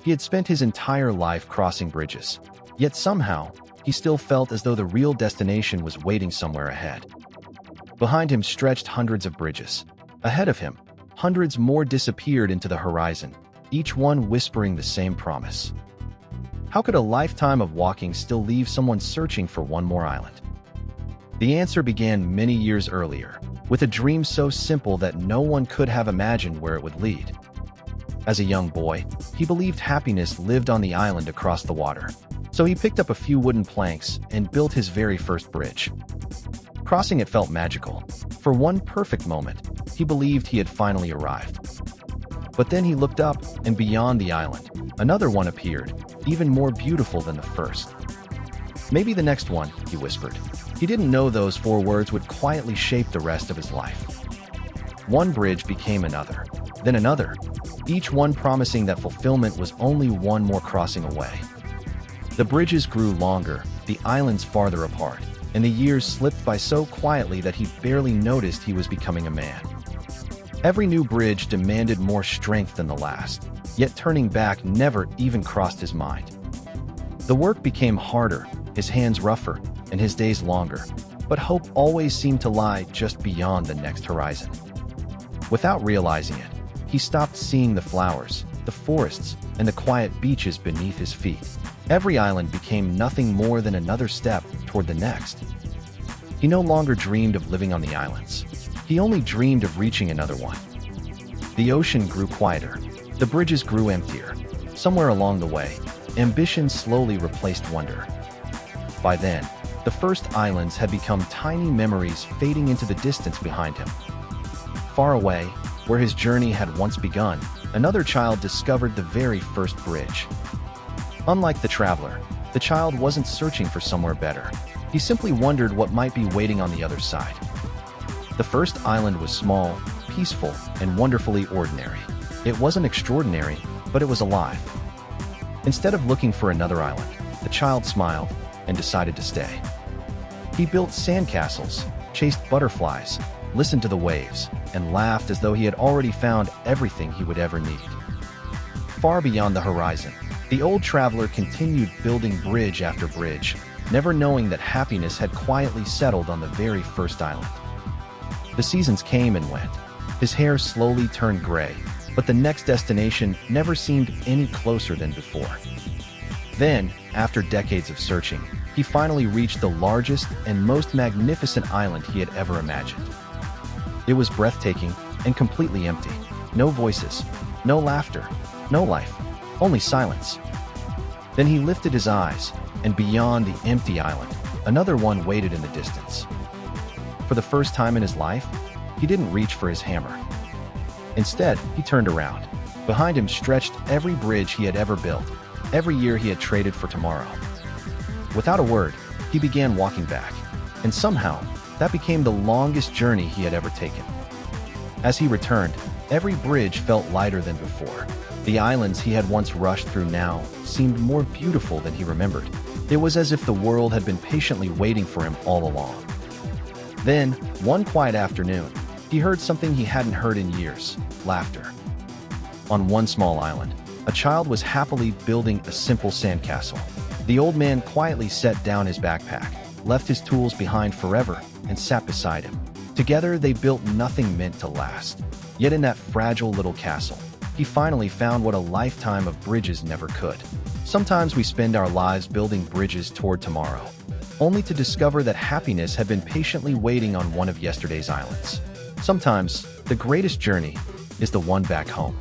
He had spent his entire life crossing bridges, yet somehow, he still felt as though the real destination was waiting somewhere ahead. Behind him stretched hundreds of bridges. Ahead of him, hundreds more disappeared into the horizon, each one whispering the same promise. How could a lifetime of walking still leave someone searching for one more island? The answer began many years earlier, with a dream so simple that no one could have imagined where it would lead. As a young boy, he believed happiness lived on the island across the water. So he picked up a few wooden planks and built his very first bridge. Crossing it felt magical. For one perfect moment, he believed he had finally arrived. But then he looked up, and beyond the island, another one appeared, even more beautiful than the first. "Maybe the next one," he whispered. He didn't know those 4 words would quietly shape the rest of his life. One bridge became another, then another, each one promising that fulfillment was only one more crossing away. The bridges grew longer, the islands farther apart, and the years slipped by so quietly that he barely noticed he was becoming a man. Every new bridge demanded more strength than the last, yet turning back never even crossed his mind. The work became harder, his hands rougher, and his days longer, but hope always seemed to lie just beyond the next horizon. Without realizing it, he stopped seeing the flowers, the forests, and the quiet beaches beneath his feet. Every island became nothing more than another step toward the next. He no longer dreamed of living on the islands. He only dreamed of reaching another one. The ocean grew quieter. The bridges grew emptier. Somewhere along the way, ambition slowly replaced wonder. By then, the first islands had become tiny memories fading into the distance behind him. Far away, where his journey had once begun, another child discovered the very first bridge. Unlike the traveler, the child wasn't searching for somewhere better. He simply wondered what might be waiting on the other side. The first island was small, peaceful, and wonderfully ordinary. It wasn't extraordinary, but it was alive. Instead of looking for another island, the child smiled and decided to stay. He built sandcastles, chased butterflies, listened to the waves, and laughed as though he had already found everything he would ever need. Far beyond the horizon, the old traveler continued building bridge after bridge, never knowing that happiness had quietly settled on the very first island. The seasons came and went. His hair slowly turned gray, but the next destination never seemed any closer than before. Then, after decades of searching, he finally reached the largest and most magnificent island he had ever imagined. It was breathtaking and completely empty. No voices, no laughter, no life, only silence. Then he lifted his eyes, and beyond the empty island, another one waited in the distance. For the first time in his life, he didn't reach for his hammer. Instead, he turned around. Behind him stretched every bridge he had ever built, every year he had traded for tomorrow. Without a word, he began walking back, and somehow, that became the longest journey he had ever taken. As he returned, every bridge felt lighter than before. The islands he had once rushed through now seemed more beautiful than he remembered. It was as if the world had been patiently waiting for him all along. Then, one quiet afternoon, he heard something he hadn't heard in years: laughter. On one small island, a child was happily building a simple sandcastle. The old man quietly set down his backpack, left his tools behind forever, and sat beside him. Together, they built nothing meant to last. Yet in that fragile little castle, he finally found what a lifetime of bridges never could. Sometimes we spend our lives building bridges toward tomorrow, only to discover that happiness had been patiently waiting on one of yesterday's islands. Sometimes, the greatest journey is the one back home.